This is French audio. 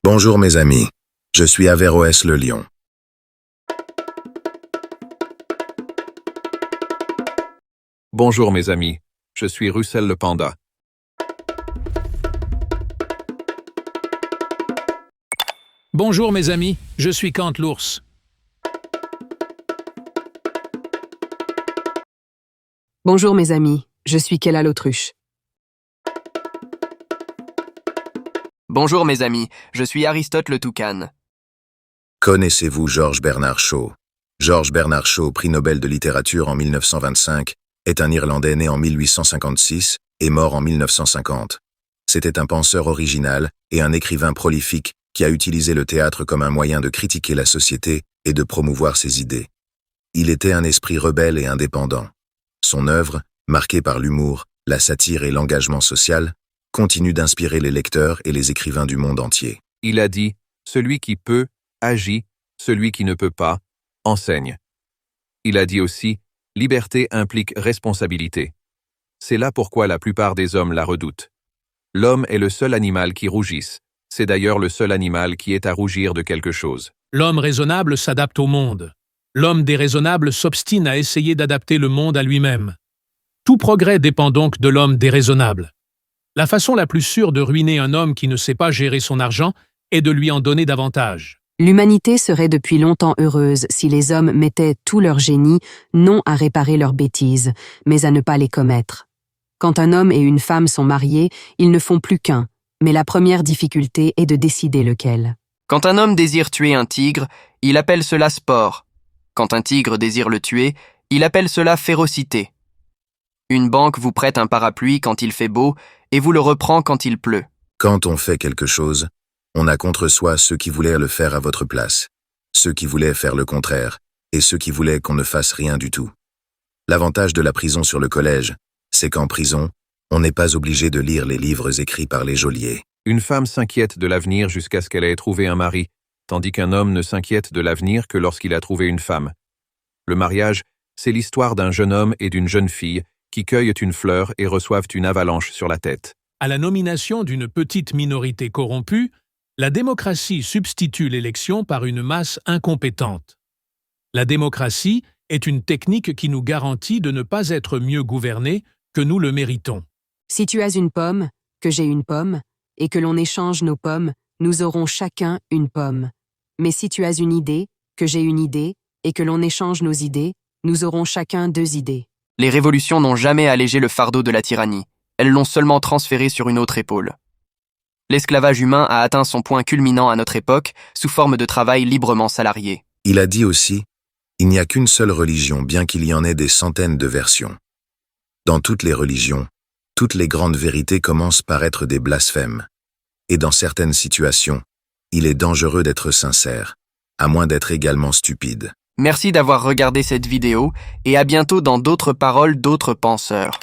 Bonjour mes amis, je suis Averroès le lion. Bonjour mes amis, je suis Russell le panda. Bonjour mes amis, je suis Kant l'ours. Bonjour mes amis, je suis Kella l'autruche. Bonjour mes amis, je suis Aristote le toucane. Connaissez-vous George Bernard Shaw? George Bernard Shaw, prix Nobel de littérature en 1925, est un Irlandais né en 1856 et mort en 1950. C'était un penseur original et un écrivain prolifique qui a utilisé le théâtre comme un moyen de critiquer la société et de promouvoir ses idées. Il était un esprit rebelle et indépendant. Son œuvre, marquée par l'humour, la satire et l'engagement social, continue d'inspirer les lecteurs et les écrivains du monde entier. Il a dit « Celui qui peut, agit, celui qui ne peut pas, enseigne ». Il a dit aussi « Liberté implique responsabilité ». C'est là pourquoi la plupart des hommes la redoutent. L'homme est le seul animal qui rougisse. C'est d'ailleurs le seul animal qui est à rougir de quelque chose. L'homme raisonnable s'adapte au monde. L'homme déraisonnable s'obstine à essayer d'adapter le monde à lui-même. Tout progrès dépend donc de l'homme déraisonnable. La façon la plus sûre de ruiner un homme qui ne sait pas gérer son argent est de lui en donner davantage. L'humanité serait depuis longtemps heureuse si les hommes mettaient tout leur génie non à réparer leurs bêtises, mais à ne pas les commettre. Quand un homme et une femme sont mariés, ils ne font plus qu'un, mais la première difficulté est de décider lequel. Quand un homme désire tuer un tigre, il appelle cela sport. Quand un tigre désire le tuer, il appelle cela férocité. Une banque vous prête un parapluie quand il fait beau et vous le reprend quand il pleut. Quand on fait quelque chose, on a contre soi ceux qui voulaient le faire à votre place, ceux qui voulaient faire le contraire, et ceux qui voulaient qu'on ne fasse rien du tout. L'avantage de la prison sur le collège, c'est qu'en prison, on n'est pas obligé de lire les livres écrits par les geôliers. Une femme s'inquiète de l'avenir jusqu'à ce qu'elle ait trouvé un mari, tandis qu'un homme ne s'inquiète de l'avenir que lorsqu'il a trouvé une femme. Le mariage, c'est l'histoire d'un jeune homme et d'une jeune fille qui cueillent une fleur et reçoivent une avalanche sur la tête. À la nomination d'une petite minorité corrompue, la démocratie substitue l'élection par une masse incompétente. La démocratie est une technique qui nous garantit de ne pas être mieux gouvernés que nous le méritons. Si tu as une pomme, que j'ai une pomme, et que l'on échange nos pommes, nous aurons chacun une pomme. Mais si tu as une idée, que j'ai une idée, et que l'on échange nos idées, nous aurons chacun 2 idées. Les révolutions n'ont jamais allégé le fardeau de la tyrannie. Elles l'ont seulement transféré sur une autre épaule. L'esclavage humain a atteint son point culminant à notre époque sous forme de travail librement salarié. Il a dit aussi, il n'y a qu'une seule religion, bien qu'il y en ait des centaines de versions. Dans toutes les religions, toutes les grandes vérités commencent par être des blasphèmes. Et dans certaines situations, il est dangereux d'être sincère, à moins d'être également stupide. Merci d'avoir regardé cette vidéo et à bientôt dans d'autres paroles d'autres penseurs.